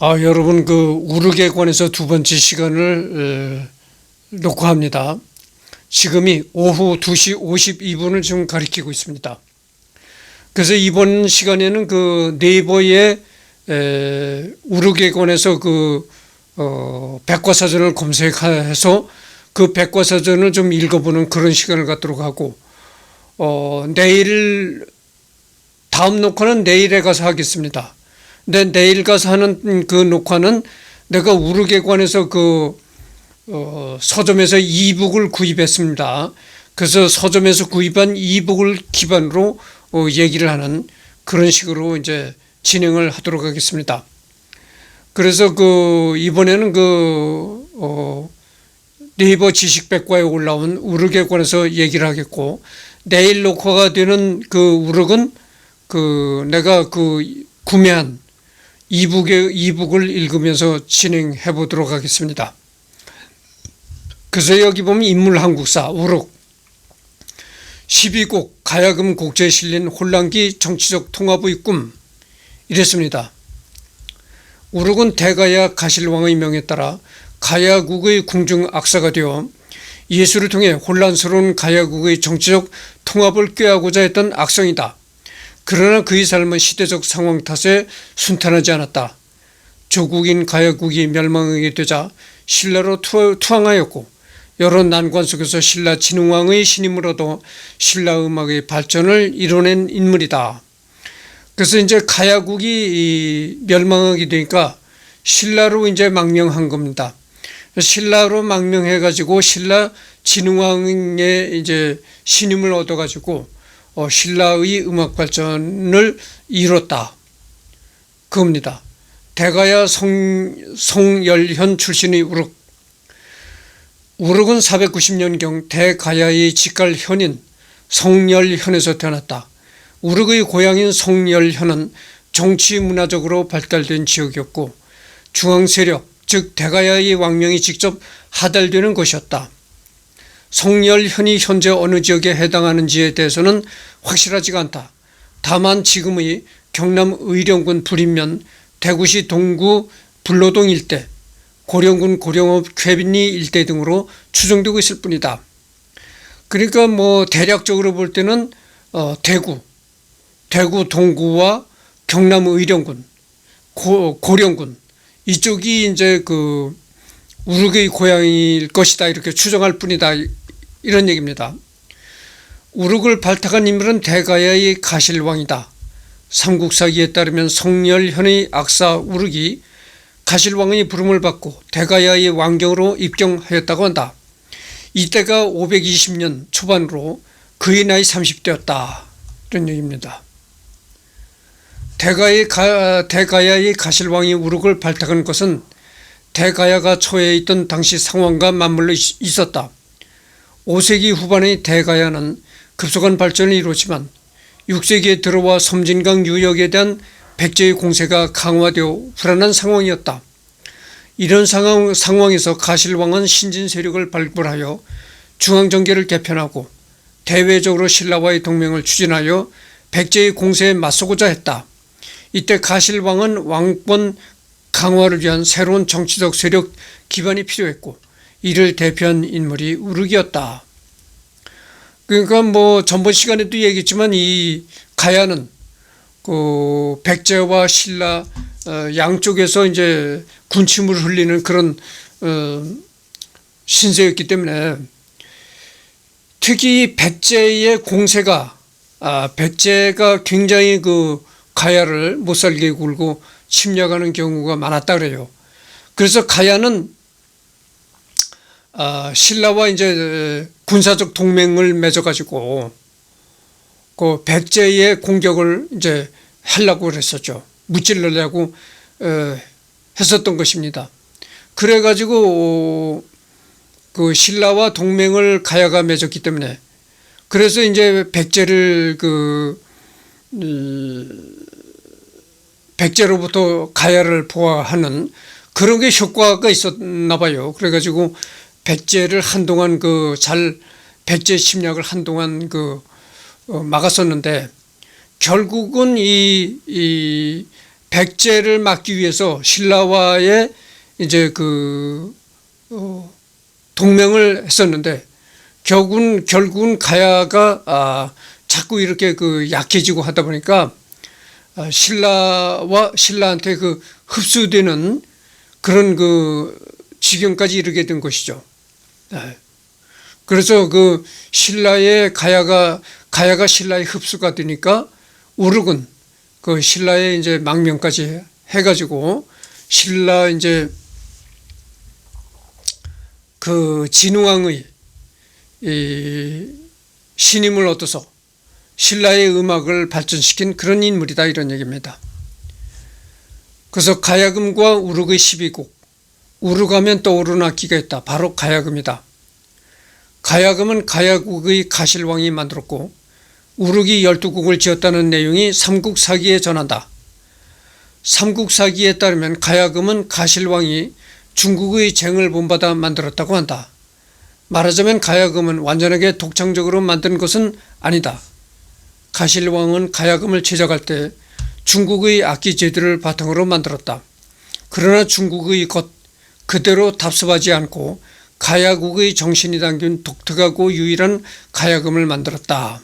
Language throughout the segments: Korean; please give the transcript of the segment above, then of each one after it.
여러분, 우르기에 관해서 두 번째 시간을 녹화합니다. 지금이 오후 2시 52분을 지금 가리키고 있습니다. 그래서 이번 시간에는 네이버에 우르기에 관해서 백과사전을 검색해서 그 백과사전을 좀 읽어보는 그런 시간을 갖도록 하고, 다음 녹화는 내일에 가서 하겠습니다. 근데 내일 가서 하는 그 녹화는 내가 우르기에 관해서 서점에서 이북을 구입했습니다. 그래서 서점에서 구입한 이북을 기반으로 얘기를 하는 그런 식으로 이제 진행을 하도록 하겠습니다. 그래서 이번에는 네이버 지식백과에 올라온 우르기에 관해서 얘기를 하겠고, 내일 녹화가 되는 우르기는 내가 구매한 이북을 읽으면서 진행해 보도록 하겠습니다. 그래서 여기 보면 인물한국사 우르기 12곡 가야금 곡제에 실린 혼란기 정치적 통합의 꿈 이랬습니다. 우르기는 대가야 가실왕의 명에 따라 가야국의 궁중 악사가 되어 예수를 통해 혼란스러운 가야국의 정치적 통합을 꾀하고자 했던 악성이다. 그러나 그의 삶은 시대적 상황 탓에 순탄하지 않았다. 조국인 가야국이 멸망하게 되자 신라로 투항하였고, 여러 난관 속에서 신라 진흥왕의 신임을 얻어 신라 음악의 발전을 이뤄낸 인물이다. 그래서 이제 가야국이 멸망하게 되니까 신라로 이제 망명한 겁니다. 신라로 망명해가지고 신라 진흥왕의 이제 신임을 얻어가지고 신라의 음악 발전을 이뤘다. 그겁니다. 대가야 송열현 출신의 우르기는 490년경 대가야의 직갈현인 송열현에서 태어났다. 우르기의 고향인 송열현은 정치 문화적으로 발달된 지역이었고, 중앙세력 즉 대가야의 왕명이 직접 하달되는 곳이었다. 송열현이 현재 어느 지역에 해당하는지에 대해서는 확실하지가 않다. 다만 지금의 경남 의령군 불인면, 대구시 동구 불로동 일대, 고령군 고령읍 쾌빈리 일대 등으로 추정되고 있을 뿐이다. 그러니까 대략적으로 볼 때는 대구 동구와 경남 의령군, 고령군 이쪽이 이제 우르기의 고향일 것이다 이렇게 추정할 뿐이다 이런 얘기입니다. 우르기를 발탁한 인물은 대가야의 가실왕이다. 삼국사기에 따르면 송열현의 악사 우르기 가실왕의 부름을 받고 대가야의 왕경으로 입경하였다고 한다. 이때가 520년 초반으로 그의 나이 30대였다 이런 얘기입니다. 대가야의 가실왕이 우르기를 발탁한 것은 대가야가 처해 있던 당시 상황과 맞물려 있었다. 5세기 후반의 대가야는 급속한 발전을 이루었지만 6세기에 들어와 섬진강 유역에 대한 백제의 공세가 강화되어 불안한 상황이었다. 이런 상황에서 가실왕은 신진 세력을 발굴하여 중앙정계를 개편하고 대외적으로 신라와의 동맹을 추진하여 백제의 공세에 맞서고자 했다. 이때 가실왕은 왕권 강화를 위한 새로운 정치적 세력 기반이 필요했고, 이를 대표한 인물이 우르기였다. 그러니까 전번 시간에도 얘기했지만 이 가야는 백제와 신라 양쪽에서 이제 군침을 흘리는 그런 신세였기 때문에, 특히 백제의 공세가 백제가 굉장히 가야를 못살게 굴고 침략하는 경우가 많았다 그래요. 그래서 가야는 신라와 이제 군사적 동맹을 맺어가지고 백제의 공격을 이제 하려고 그랬었죠. 무찔러려고 했었던 것입니다. 그래가지고 신라와 동맹을 가야가 맺었기 때문에, 그래서 이제 백제로부터 가야를 보호하는 그런 게 효과가 있었나 봐요. 그래가지고 백제를 한동안 백제 침략을 한동안 막았었는데, 결국은 이 백제를 막기 위해서 신라와의 이제 동맹을 했었는데 결국은 가야가 자꾸 이렇게 약해지고 하다 보니까 신라한테 흡수되는 그런 지경까지 이르게 된 것이죠. 그래서 가야가 신라의 흡수가 되니까 우르은 신라의 이제 망명까지 해가지고 신라 이제 진흥왕의 신임을 얻어서 신라의 음악을 발전시킨 그런 인물이다, 이런 얘기입니다. 그래서 가야금과 우르의 12곡, 우르가면 떠오르는 악기가 있다. 바로 가야금이다. 가야금은 가야국의 가실왕이 만들었고 우르기 12곡을 지었다는 내용이 삼국사기에 전한다. 삼국사기에 따르면 가야금은 가실왕이 중국의 쟁을 본받아 만들었다고 한다. 말하자면 가야금은 완전하게 독창적으로 만든 것은 아니다. 가실왕은 가야금을 제작할 때 중국의 악기 제도를 바탕으로 만들었다. 그러나 중국의 것 그대로 답습하지 않고 가야국의 정신이 담긴 독특하고 유일한 가야금을 만들었다.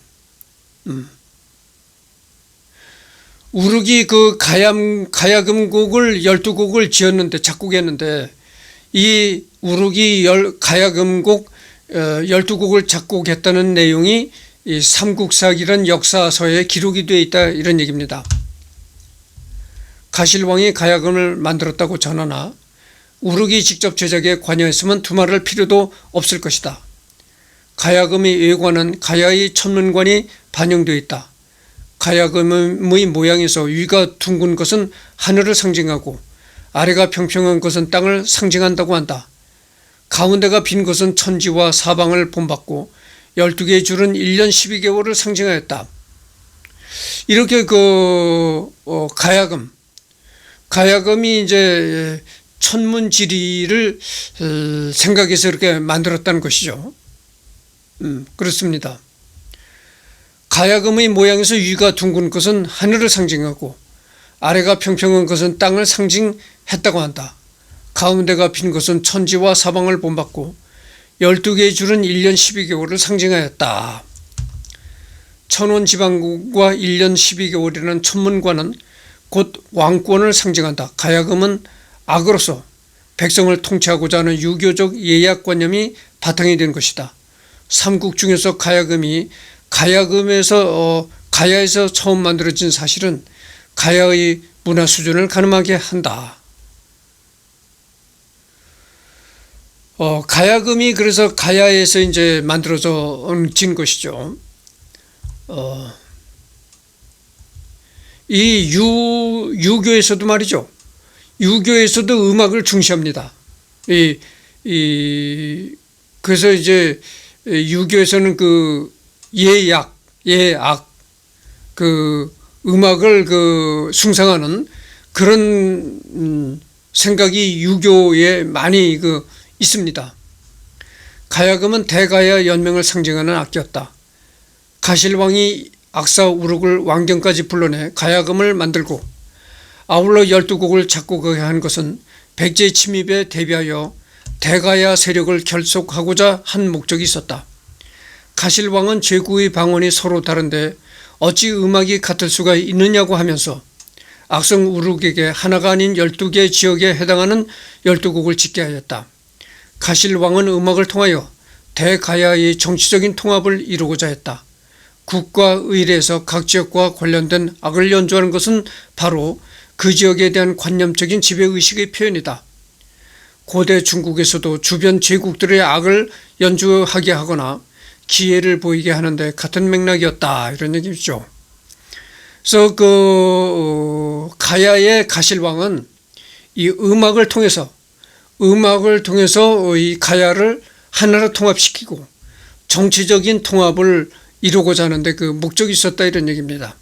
우르기 가야금곡을 12곡을 지었는데, 작곡했는데, 이 우르기 가야금곡 12곡을 작곡했다는 내용이 이 삼국사기란 역사서에 기록이 되어 있다, 이런 얘기입니다. 가실왕이 가야금을 만들었다고 전하나 우르기 직접 제작에 관여했으면 두말할 필요도 없을 것이다. 가야금의 외관은 가야의 천문관이 반영되어 있다. 가야금의 모양에서 위가 둥근 것은 하늘을 상징하고 아래가 평평한 것은 땅을 상징한다고 한다. 가운데가 빈 것은 천지와 사방을 본받고 12개의 줄은 1년 12개월을 상징하였다. 이렇게 가야금이 이제 천문지리를 생각해서 이렇게 만들었다는 것이죠. 그렇습니다. 가야금의 모양에서 위가 둥근 것은 하늘을 상징하고 아래가 평평한 것은 땅을 상징했다고 한다. 가운데가 빈 것은 천지와 사방을 본받고 12개의 줄은 1년 12개월을 상징하였다. 천원지방국과 1년 12개월이라는 천문관은 곧 왕권을 상징한다. 가야금은 악으로서 백성을 통치하고자 하는 유교적 예약관념이 바탕이 된 것이다. 삼국 중에서 가야에서 처음 만들어진 사실은 가야의 문화 수준을 가늠하게 한다. 가야금이 그래서 가야에서 이제 만들어진 것이죠. 이 유교에서도 말이죠. 유교에서도 음악을 중시합니다. 그래서 이제 유교에서는 예악, 음악을 숭상하는 그런 생각이 유교에 많이 있습니다. 가야금은 대가야 연명을 상징하는 악기였다. 가실왕이 악사 우르를 왕경까지 불러내 가야금을 만들고 아울러 12곡을 작곡한 것은 백제 침입에 대비하여 대가야 세력을 결속하고자 한 목적이 있었다. 가실왕은 제국의 방언이 서로 다른데 어찌 음악이 같을 수가 있느냐고 하면서 악성 우르에게 하나가 아닌 12개 지역에 해당하는 12곡을 짓게 하였다. 가실왕은 음악을 통하여 대가야의 정치적인 통합을 이루고자 했다. 국과 의례에서 각 지역과 관련된 악을 연주하는 것은 바로 그 지역에 대한 관념적인 지배의식의 표현이다. 고대 중국에서도 주변 제국들의 악을 연주하게 하거나 기회를 보이게 하는데 같은 맥락이었다, 이런 얘기죠. 그래서 가야의 가실왕은 이 음악을 통해서 이 가야를 하나로 통합시키고 정치적인 통합을 이루고자 하는데 목적이 있었다, 이런 얘기입니다.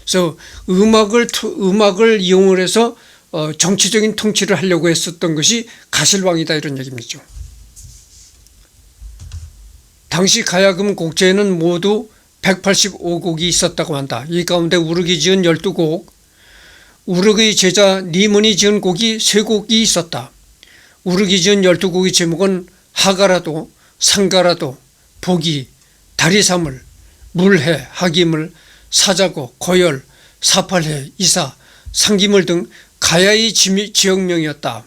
그래서 음악을 이용을 해서 정치적인 통치를 하려고 했었던 것이 가실왕이다, 이런 얘기입니다. 당시 가야금 곡제에는 모두 185곡이 있었다고 한다. 이 가운데 우르기 지은 12곡, 우르크의 제자 니몬이 지은 곡이 3곡이 있었다. 우르크이 지은 12곡의 제목은 하가라도, 상가라도, 보기, 다리사물, 물해, 하기물, 사자고, 고열, 사팔해, 이사, 상기물 등 가야의 지역명이었다.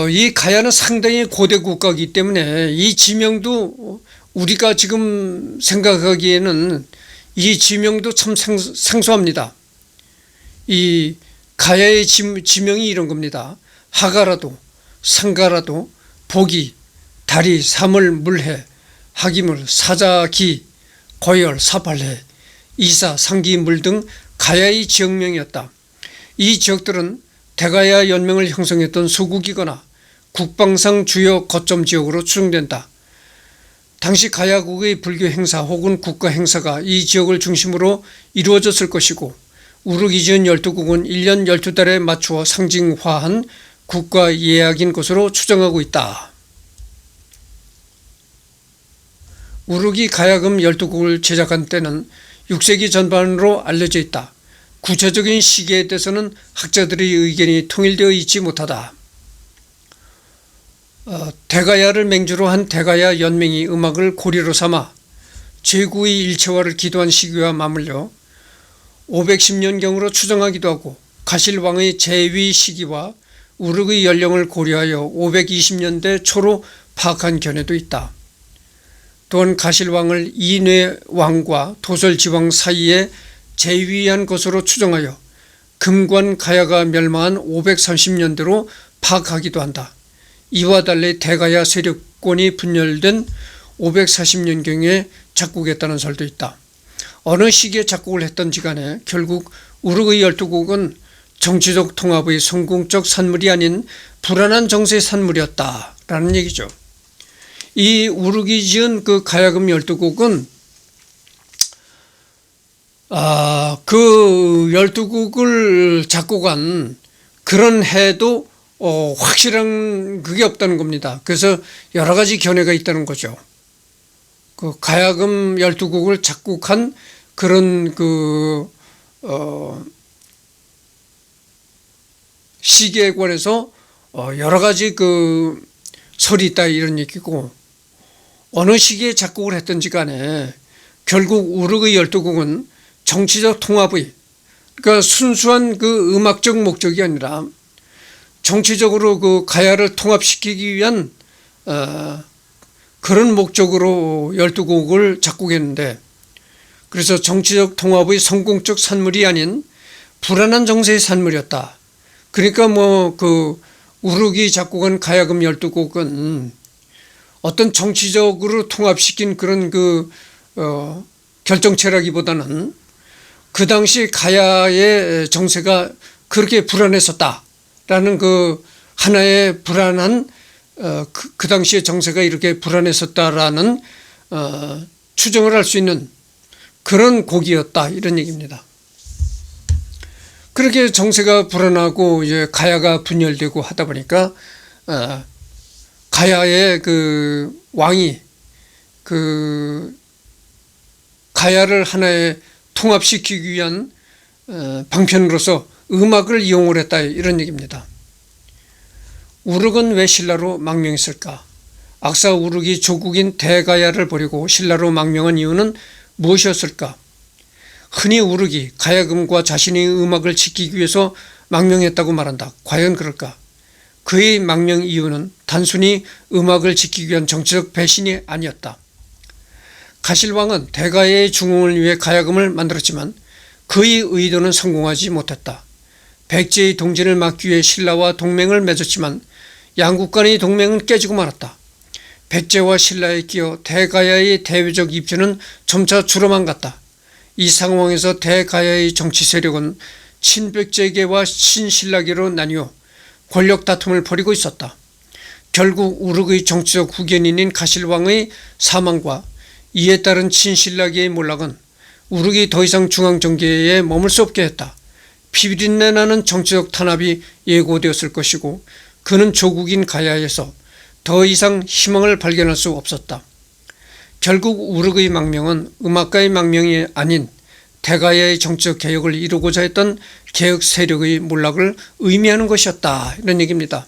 이 가야는 상당히 고대 국가이기 때문에 이 지명도 우리가 지금 생각하기에는 이 지명도 참 생소합니다. 이 가야의 지명이 이런 겁니다. 하가라도, 상가라도, 보기, 다리, 사물, 물해, 하기물, 사자기, 고열, 사팔해, 이사, 상기물 등 가야의 지역명이었다. 이 지역들은 대가야 연맹을 형성했던 소국이거나 국방상 주요 거점 지역으로 추정된다. 당시 가야국의 불교 행사 혹은 국가 행사가 이 지역을 중심으로 이루어졌을 것이고 우르크이 지은 12국은 1년 12달에 맞추어 상징화한 국가 예약인 것으로 추정하고 있다. 우르크이 가야금 12국을 제작한 때는 6세기 전반으로 알려져 있다. 구체적인 시기에 대해서는 학자들의 의견이 통일되어 있지 못하다. 대가야를 맹주로 한 대가야 연맹이 음악을 고리로 삼아 제구의 일체화를 기도한 시기와 맞물려 510년경으로 추정하기도 하고 가실왕의 재위 시기와 우르크의 연령을 고려하여 520년대 초로 파악한 견해도 있다. 또한 가실왕을 인회왕과 도설지왕 사이에 재위한 것으로 추정하여 금관 가야가 멸망한 530년대로 파악하기도 한다. 이와 달리 대가야 세력권이 분열된 540년경에 작곡했다는 설도 있다. 어느 시기에 작곡을 했던지 간에 결국 우르크의 12곡은 정치적 통합의 성공적 산물이 아닌 불안한 정세의 산물이었다라는 얘기죠. 이 우르크이 지은 그 가야금 12곡은 그 12곡을 작곡한 그런 해도 확실한 그게 없다는 겁니다. 그래서 여러 가지 견해가 있다는 거죠. 그 가야금 12곡을 작곡한 그런 시기에 관해서 여러 가지 설이 있다 이런 얘기고 어느 시기에 작곡을 했던지 간에 결국 우르크의 12곡은 정치적 통합의 그러니까 순수한 음악적 목적이 아니라 정치적으로 가야를 통합시키기 위한 그런 목적으로 12곡을 작곡했는데 그래서 정치적 통합의 성공적 산물이 아닌 불안한 정세의 산물이었다. 그러니까 우르크이 작곡한 가야금 12곡은 어떤 정치적으로 통합시킨 그런 결정체라기보다는 그 당시 가야의 정세가 그렇게 불안했었다라는 하나의 불안한 그 당시의 정세가 이렇게 불안했었다라는 추정을 할 수 있는 그런 곡이었다 이런 얘기입니다. 그렇게 정세가 불안하고 이제 가야가 분열되고 하다 보니까 가야의 왕이 가야를 하나의 통합시키기 위한 방편으로서 음악을 이용을 했다 이런 얘기입니다. 우르크는 왜 신라로 망명했을까? 악사 우르크이 조국인 대가야를 버리고 신라로 망명한 이유는 무엇이었을까? 흔히 우르크이 가야금과 자신의 음악을 지키기 위해서 망명했다고 말한다. 과연 그럴까? 그의 망명 이유는 단순히 음악을 지키기 위한 정치적 배신이 아니었다. 가실왕은 대가야의 중흥을 위해 가야금을 만들었지만 그의 의도는 성공하지 못했다. 백제의 동진을 막기 위해 신라와 동맹을 맺었지만 양국 간의 동맹은 깨지고 말았다. 백제와 신라에 끼어 대가야의 대외적 입지는 점차 줄어만 갔다. 이 상황에서 대가야의 정치 세력은 친백제계와 친신라계로 나뉘어 권력 다툼을 벌이고 있었다. 결국 우르크의 정치적 후견인인 가실왕의 사망과 이에 따른 친신라계의 몰락은 우르크이 더 이상 중앙정계에 머물 수 없게 했다. 피비린내 나는 정치적 탄압이 예고되었을 것이고 그는 조국인 가야에서 더 이상 희망을 발견할 수 없었다. 결국 우르크의 망명은 음악가의 망명이 아닌 대가야의 정치적 개혁을 이루고자 했던 개혁 세력의 몰락을 의미하는 것이었다, 이런 얘기입니다.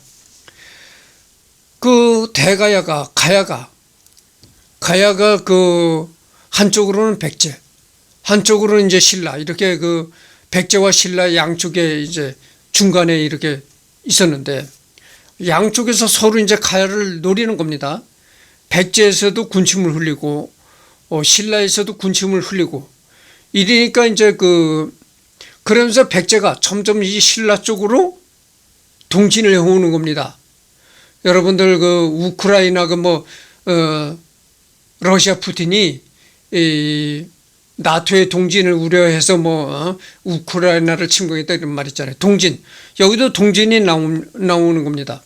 그 대가야가 가야가 그 한쪽으로는 백제, 한쪽으로는 이제 신라, 이렇게 그 백제와 신라 양쪽에 이제 중간에 이렇게 있었는데, 양쪽에서 서로 이제 가야를 노리는 겁니다. 백제에서도 군침을 흘리고 신라에서도 군침을 흘리고 이러니까 이제 그러면서 백제가 점점 이 신라 쪽으로 동진을 해오는 겁니다. 여러분들 그 우크라이나 러시아 푸틴이 이 나토의 동진을 우려해서 우크라이나를 침공했다 이런 말 있잖아요. 동진, 여기도 동진이 나오는 겁니다.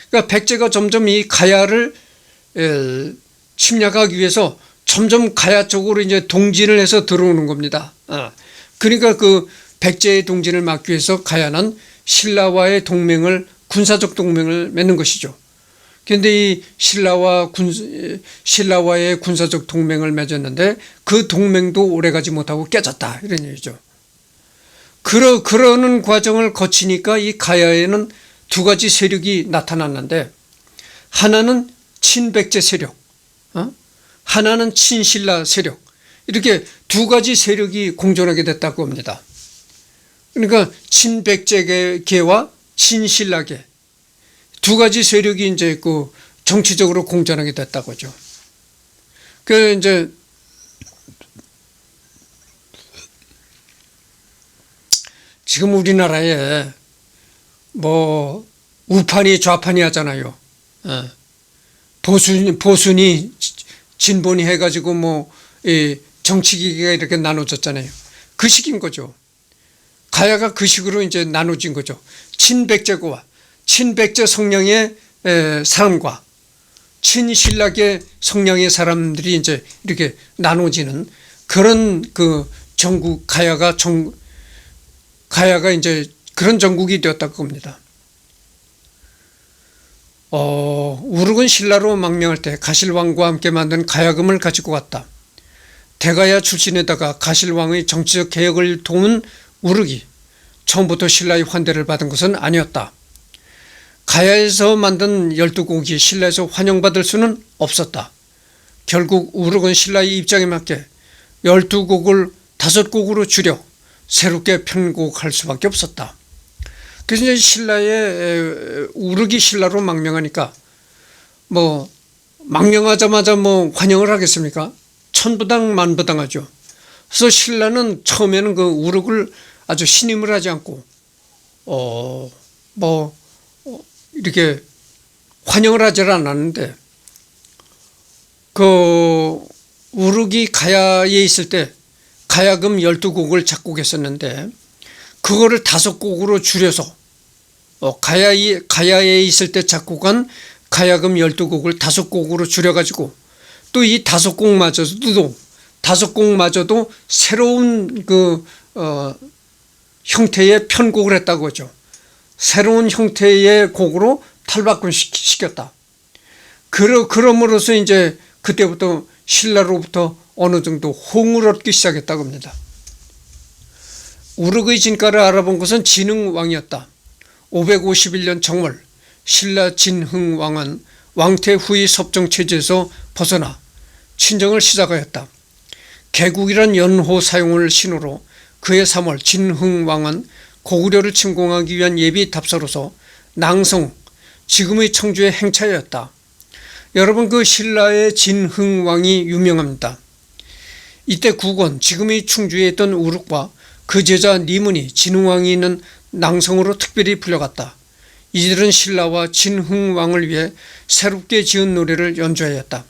그러니까 백제가 점점 이 가야를 침략하기 위해서 점점 가야 쪽으로 이제 동진을 해서 들어오는 겁니다. 그러니까 그 백제의 동진을 막기 위해서 가야는 신라와의 군사적 동맹을 맺는 것이죠. 그런데 이 신라와의 군사적 동맹을 맺었는데 그 동맹도 오래가지 못하고 깨졌다, 이런 얘기죠. 그러는 과정을 거치니까 이 가야에는 두 가지 세력이 나타났는데, 하나는 친백제 세력, 하나는 친신라 세력, 이렇게 두 가지 세력이 공존하게 됐다고 합니다. 그러니까 친백제계와 친신라계 두 가지 세력이 이제 정치적으로 공존하게 됐다고 하죠. 그 이제 지금 우리나라에 우판이 좌판이 하잖아요. 보수니 진보니 해가지고 정치기가 이렇게 나눠졌잖아요. 그 식인 거죠. 가야가 그 식으로 이제 나눠진 거죠. 친백제 성향의 사람과 친신라계 성향의 사람들이 이제 이렇게 나눠지는 그런 전국, 가야가 이제 그런 전국이 되었다고 합니다. 우르은 신라로 망명할 때 가실왕과 함께 만든 가야금을 가지고 갔다. 대가야 출신에다가 가실왕의 정치적 개혁을 도운 우르기, 처음부터 신라의 환대를 받은 것은 아니었다. 가야에서 만든 12곡이 신라에서 환영받을 수는 없었다. 결국 우르은 신라의 입장에 맞게 12곡을 5곡으로 줄여 새롭게 편곡할 수밖에 없었다. 그래서 이제 우르기 신라로 망명하니까 망명하자마자 환영을 하겠습니까? 천부당 만부당하죠. 그래서 신라는 처음에는 그 우르를 아주 신임을 하지 않고 이렇게 환영을 하지 않았는데, 우르기 가야에 있을 때 가야금 12곡을 작곡했었는데 그거를 5곡으로 줄여서 가야에 있을 때 작곡한 가야금 12곡을 5곡으로 줄여가지고 또 이 5곡마저도 새로운 형태의 편곡을 했다고 하죠. 새로운 형태의 곡으로 탈바꿈시켰다. 그럼으로써 이제 그때부터 신라로부터 어느 정도 호응을 얻기 시작했다고 합니다. 우르의 진가를 알아본 것은 진흥왕이었다. 551년 정월 신라 진흥왕은 왕태 후의 섭정체제에서 벗어나 친정을 시작하였다. 개국이란 연호 사용을 신호로 그해 3월 진흥왕은 고구려를 침공하기 위한 예비 답사로서 낭성, 지금의 청주에 행차하였다. 여러분, 그 신라의 진흥왕이 유명합니다. 이때 국원, 지금의 충주에 있던 우룩과 그 제자 니문이 진흥왕이 있는 낭성으로 특별히 불려갔다. 이들은 신라와 진흥왕을 위해 새롭게 지은 노래를 연주하였다.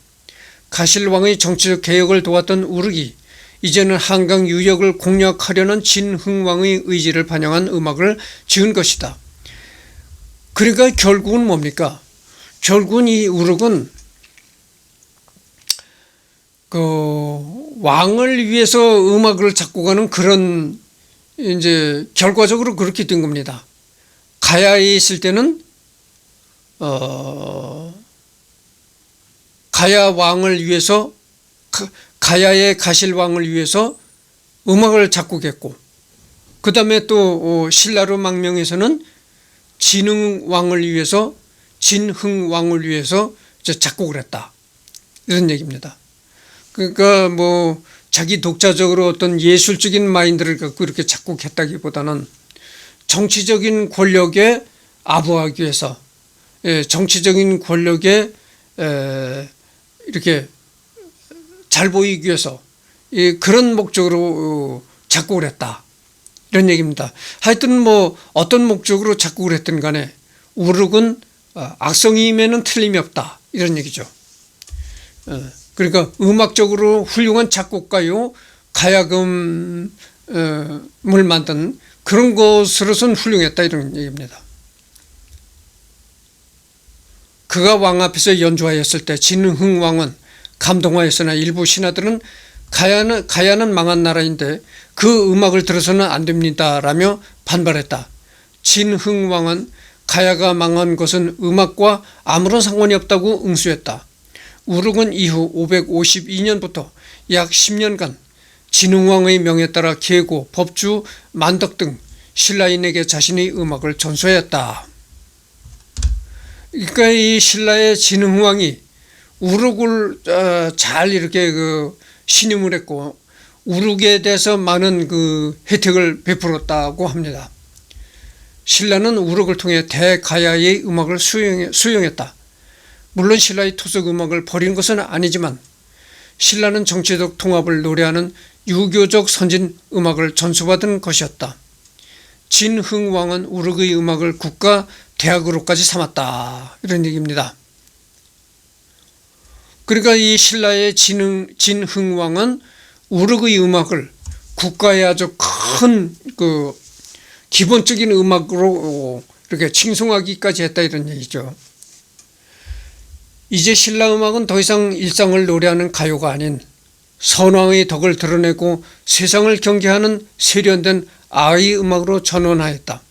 가실왕의 정치적 개혁을 도왔던 우르기, 이제는 한강 유역을 공략하려는 진흥왕의 의지를 반영한 음악을 지은 것이다. 그러니까 결국은 뭡니까? 결국은 이 우르은 왕을 위해서 음악을 작곡하는 그런 이제 결과적으로 그렇게 된 겁니다. 가야에 있을 때는 가야 왕을 위해서, 가야의 가실왕을 위해서 음악을 작곡했고, 그 다음에 또 신라로 망명에서는 진흥왕을 위해서 작곡을 했다, 이런 얘기입니다. 그러니까 뭐 자기 독자적으로 어떤 예술적인 마인드를 갖고 이렇게 작곡했다기보다는 정치적인 권력에 아부하기 위해서, 정치적인 권력에 이렇게 잘 보이기 위해서 그런 목적으로 작곡을 했다, 이런 얘기입니다. 하여튼 뭐 어떤 목적으로 작곡을 했든 간에 우르크는 악성임에는 틀림이 없다, 이런 얘기죠. 그러니까 음악적으로 훌륭한 작곡가요, 가야금을 만든 그런 것으로서는 훌륭했다, 이런 얘기입니다. 그가 왕 앞에서 연주하였을 때 진흥왕은 감동하였으나 일부 신하들은 가야는 망한 나라인데 그 음악을 들어서는 안 됩니다 라며 반발했다. 진흥왕은 가야가 망한 것은 음악과 아무런 상관이 없다고 응수했다. 우르크는 이후 552년부터 약 10년간 진흥왕의 명에 따라 계고, 법주, 만덕 등 신라인에게 자신의 음악을 전수하였다. 그러니까 이 신라의 진흥왕이 우르크를 잘 이렇게 신임을 했고, 우르크에 대해서 많은 혜택을 베풀었다고 합니다. 신라는 우르크를 통해 대가야의 음악을 수용했다. 물론 신라의 토속 음악을 버린 것은 아니지만 신라는 정치적 통합을 노래하는 유교적 선진 음악을 전수받은 것이었다. 진흥왕은 우르크의 음악을 국가 대학으로까지 삼았다, 이런 얘기입니다. 그러니까 이 신라의 진흥왕은 우르크의 음악을 국가의 아주 큰 기본적인 음악으로 이렇게 칭송하기까지 했다, 이런 얘기죠. 이제 신라 음악은 더 이상 일상을 노래하는 가요가 아닌 선왕의 덕을 드러내고 세상을 경계하는 세련된 아의 음악으로 전환하였다.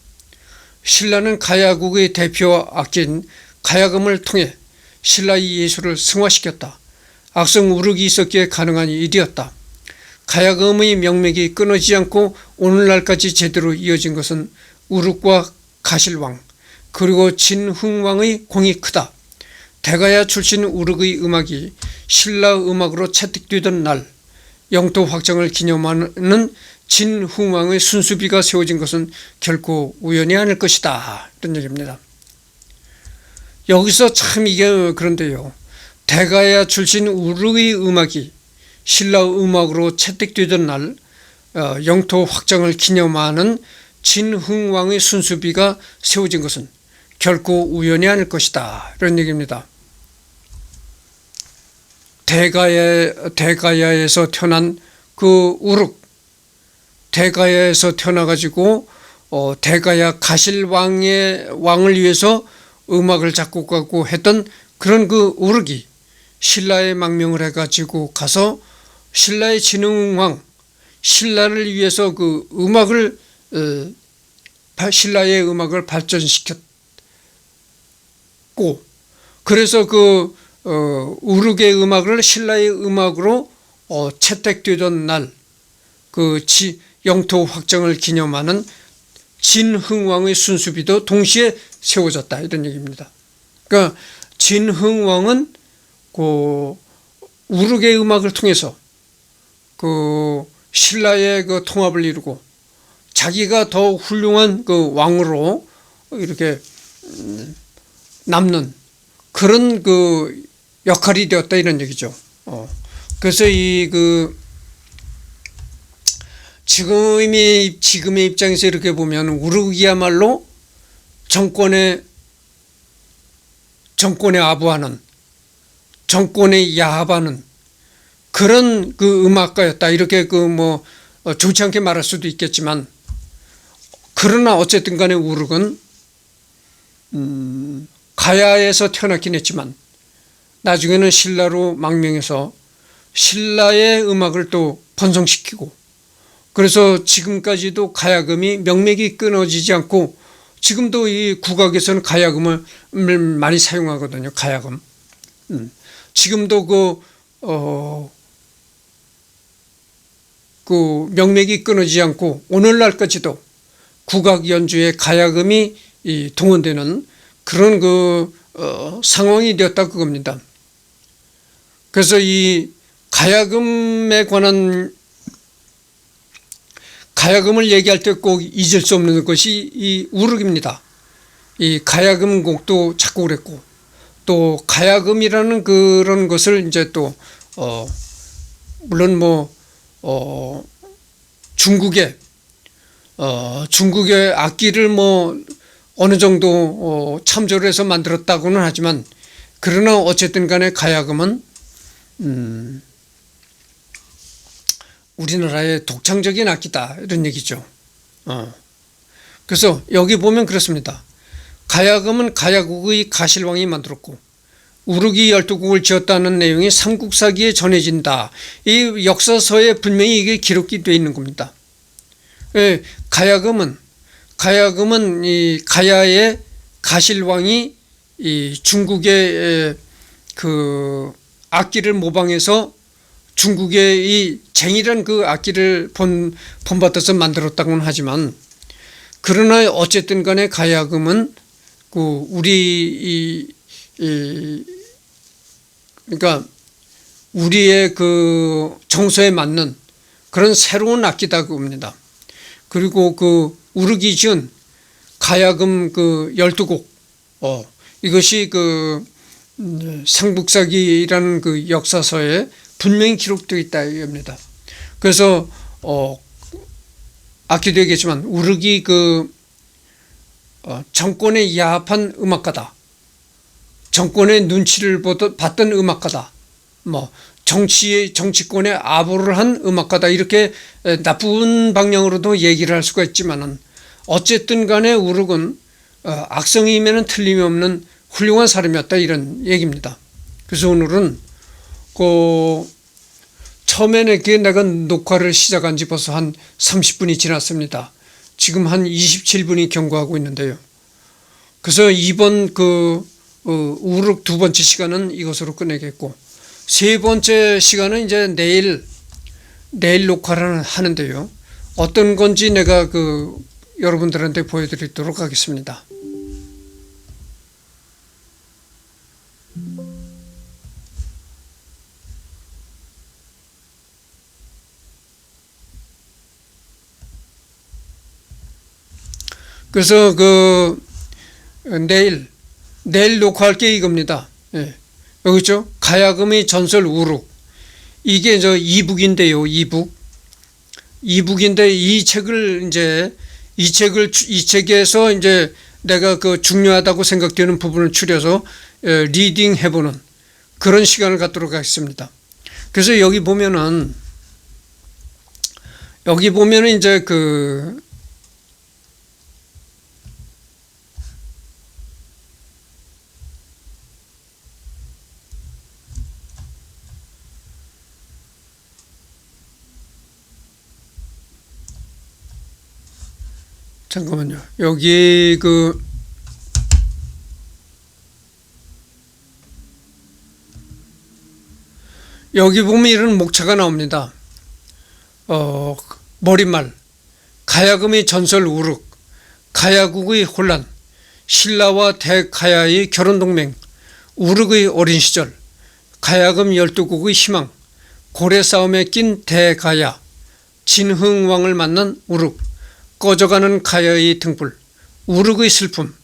신라는 가야국의 대표 악기인 가야금을 통해 신라의 예술을 승화시켰다. 악성 우르크가 있었기에 가능한 일이었다. 가야금의 명맥이 끊어지지 않고 오늘날까지 제대로 이어진 것은 우르크와 가실왕 그리고 진흥왕의 공이 크다. 대가야 출신 우르크의 음악이 신라 음악으로 채택되던 날 영토 확장을 기념하는 진흥왕의 순수비가 세워진 것은 결코 우연이 아닐 것이다, 이런 얘기입니다. 여기서 참 이게 그런데요, 대가야 출신 우르크의 음악이 신라 음악으로 채택되던 날 영토 확장을 기념하는 진흥왕의 순수비가 세워진 것은 결코 우연이 아닐 것이다, 이런 얘기입니다. 대가야에서 태어난 우르크, 대가야에서 태어나가지고 대가야 가실왕을 위해서 음악을 작곡하고 했던 그런 우르크이 신라에 망명을 해가지고 가서 신라의 진흥왕, 신라를 위해서 음악을 신라의 음악을 발전시켰고, 그래서 우르크의 음악을 신라의 음악으로 채택되던 날 영토 확장을 기념하는 진흥왕의 순수비도 동시에 세워졌다, 이런 얘기입니다. 그러니까 진흥왕은 우르크의 음악을 통해서 신라의 통합을 이루고 자기가 더 훌륭한 왕으로 이렇게 남는 그런 역할이 되었다, 이런 얘기죠. 그래서 지금의 입장에서 이렇게 보면 우르크야말로 정권에 아부하는, 정권에 야합하는 그런 음악가였다, 이렇게 좋지 않게 말할 수도 있겠지만, 그러나 어쨌든 간에 우르크는 가야에서 태어났긴 했지만 나중에는 신라로 망명해서 신라의 음악을 또 번성시키고, 그래서 지금까지도 가야금이 명맥이 끊어지지 않고 지금도 이 국악에서는 가야금을 많이 사용하거든요. 가야금. 지금도 그 명맥이 끊어지지 않고 오늘날까지도 국악 연주에 가야금이 동원되는 그런 상황이 되었다 그겁니다. 그래서 이 가야금에 관한 가야금을 얘기할 때 꼭 잊을 수 없는 것이 이 우륵입니다. 이 가야금 곡도 작곡을 했고 또 가야금이라는 그런 것을 이제 또 물론 중국의 악기를 어느 정도 참조를 해서 만들었다고는 하지만 그러나 어쨌든 간에 가야금은 우리나라의 독창적인 악기다 이런 얘기죠. 그래서 여기 보면 그렇습니다. 가야금은 가야국의 가실왕이 만들었고 우르기 12곡을 지었다는 내용이 삼국사기에 전해진다. 이 역사서에 분명히 이게 기록이 되어 있는 겁니다. 가야금은 이 가야의 가실왕이 이 중국의 그 악기를 모방해서 중국의 이 쟁이란 그 악기를 본받아서 만들었다고는 하지만 그러나 어쨌든 간에 가야금은 그 우리 그러니까 우리의 그 정서에 맞는 그런 새로운 악기다 그겁니다. 그리고 그 우르기 지은 가야금 그 12곡 이것이 그 삼국사기라는 그 역사서에 분명히 기록되어 있다 이겁니다. 그래서 악기도 얘기했지만 우르기 그 정권에 야합한 음악가다. 정권의 눈치를 봤던 음악가다. 정치권에 아부를 한 음악가다. 이렇게 나쁜 방향으로도 얘기를 할 수가 있지만은 어쨌든 간에 우르은 악성이면은 틀림이 없는 훌륭한 사람이었다 이런 얘기입니다. 그래서 오늘은 처음에는 내가 녹화를 시작한 지 벌써 한 30분이 지났습니다. 지금 한 27분이 경과하고 있는데요. 그래서 이번 우륵 두 번째 시간은 이것으로 끝내겠고 세 번째 시간은 이제 내일 녹화를 하는데요. 어떤 건지 내가 여러분들한테 보여드리도록 하겠습니다. 그래서 내일 녹화할 게 이겁니다. 예. 여기 있죠? 가야금의 전설 우륵. 이게 2북인데요. 2북인데 이 책에서 이제 내가 중요하다고 생각되는 부분을 추려서 리딩 해보는 그런 시간을 갖도록 하겠습니다. 그래서 여기 보면은 이제 잠깐만요. 여기 보면 이런 목차가 나옵니다. 머릿말, 가야금의 전설 우륵, 가야국의 혼란, 신라와 대가야의 결혼동맹, 우륵의 어린 시절, 가야금 12곡의 희망, 고래 싸움에 낀 대가야, 진흥왕을 만난 우륵, 꺼져가는 가야의 등불, 우륵의 슬픔,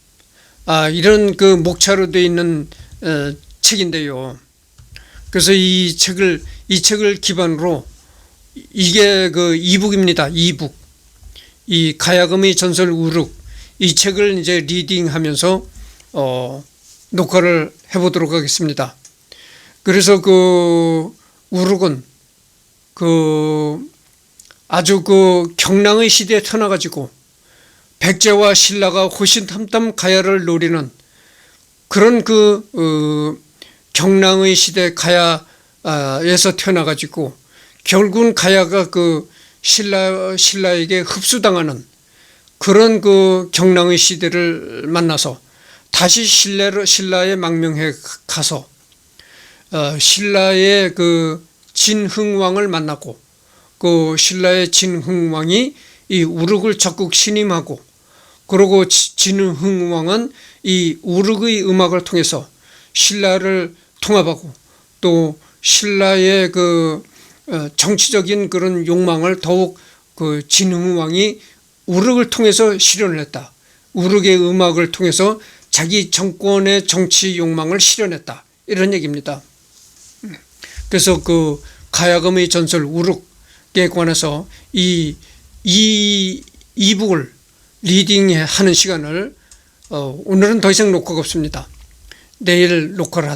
이런 목차로 되어 있는 책인데요. 그래서 이 책을 기반으로 이게 2북입니다. 2북. 이 가야금의 전설 우륵 이 책을 이제 리딩하면서 녹화를 해보도록 하겠습니다. 그래서 우륵은 아주 경랑의 시대에 태어나가지고 백제와 신라가 호신탐탐 가야를 노리는 그런 경랑의 시대 가야에서 태어나가지고 결국은 가야가 신라에게 흡수당하는 그런 경랑의 시대를 만나서 다시 신라에 망명해 가서 신라의 진흥왕을 만났고 그 신라의 진흥왕이 이 우르크를 적극 신임하고, 그리고 진흥왕은 이 우르크의 음악을 통해서 신라를 통합하고 또 신라의 그 정치적인 그런 욕망을 더욱 그 진흥왕이 우르크를 통해서 실현을 했다. 우르크의 음악을 통해서 자기 정권의 정치 욕망을 실현했다. 이런 얘기입니다. 그래서 그 가야금의 전설 우르크에 관해서 이 2북을 리딩하는 시간을 오늘은 더 이상 녹화가 없습니다. 내일 녹화를 하도록